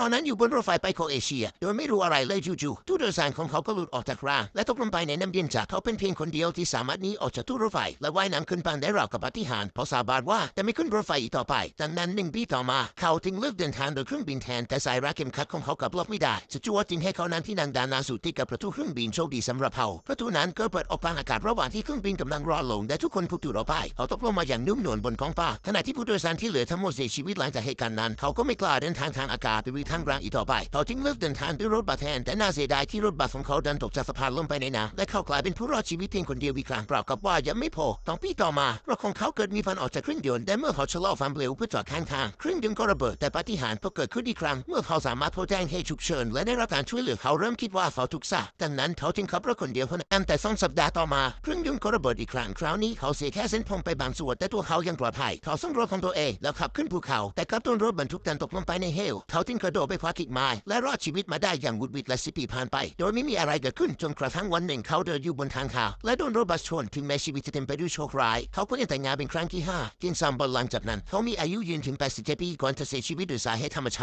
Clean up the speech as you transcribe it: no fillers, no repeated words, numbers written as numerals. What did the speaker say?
ตอนนั้นอยู่บนรถไฟไปโครเอเชียโดยไม่รู้อะไรเลยจู่ๆตู้โดยสารของเขาก็หลุดออกจากรางและตกลงไปในน้ำเย็นจากเขาเป็นเพียงคนเดียวที่สามารถหนีออกจากตู้รถไฟและว่ายน้ำขึ้นฝั่งได้ราวกับปาฏิหาริย์เพราะสาบานว่าจะไม่ขึ้นรถไฟอีกต่อไปจากนั้น1 ปีต่อมาเขาจึงเลือกเดินทางโดยเครื่องบินแทนแต่สายรัดเข็มขัดของเขากลับล็อกไม่ได้สจวตจึงให้เขานั่งที่นั่งด้านหน้าสุดติดกับประตูเครื่องบินโชคดีสำหรับเขาประตูนั้นก็เปิดออกกลางอากาศระหว่างที่เครื่องบินกำลังรอลงและทุกคนถูกดูดออกไปเขาตกลงมาอย่างนุ่มนวลบนท้องฟ้าขณะที่ผู้โดยสารที่เหลือทั้งหมดเสียชีวิตหลังจากเหตุการณ์นั้นเขาก็ไม่กล้าเดินทางทางอากาศหรือทางรางอีกต่อไปเขาจึงเลือกเดินทางด้วยรถบัสแทนแต่น่าเสียดายที่รถบัสของเขาดันตกจากสะพานลงไปในน้ำและเขากลายเป็นผู้รอดชีวิตเพียงคนเดียวอีกครั้งเปล่ากับว่ายังไม่พอ2 ปีต่อมารถของเขาเกิดมีฟันออกจากเครื่องยนต์แต่เมื่อเขาชะลอความเร็วเพื่อจอดข้างทางเครื่องยนต์ก็ระเบิดแต่ปาฏิหาริย์ก็เกิดขึ้นอีกครั้งเมื่อเขาสามารถโทรแจ้งเหตุฉุกเฉินและได้รับการช่วยเหลือเขาเริ่มคิดว่าเขาถูกฆ่าดังนั้นเขาจึงขับรถคนเดียวเท่านั้นแต่2 สัปดาห์ต่อมาเครื่องยนต์ก็ระเบิดอีกครั้งคราวนี้เขาเสียแค่เส้นผมไปบางส่วนแต่ตัวเขายังปลอดภัยเขาส่งรถของตัวเองแล้วขับขึ้นภูเขาแต่กับต้นรถบรรทุกดันตกลงไปในเหวเขาจึงกระโดดไปคว้ากิ่งไม้และรอดชีวิตมาได้อย่างวุดวิดและ10 ปีผ่านไปโดยไม่มีอะไรเกิดขึ้นจนกระทั่งวันหนึ่งเขาเดินอยู่บนทางเขาและโดนรถบัสชนถึงแม้ชีวิตจะเต็มไปด้วยโชคร้ายเขาก็ยังแต่งงานเป็นครั้งที่5กินซัมบัลหลังจากนั้นเขามีอายุยืนถึง87 ปีก่อนจะเสียชีวิตด้วยสาเหตุธรรมชาติ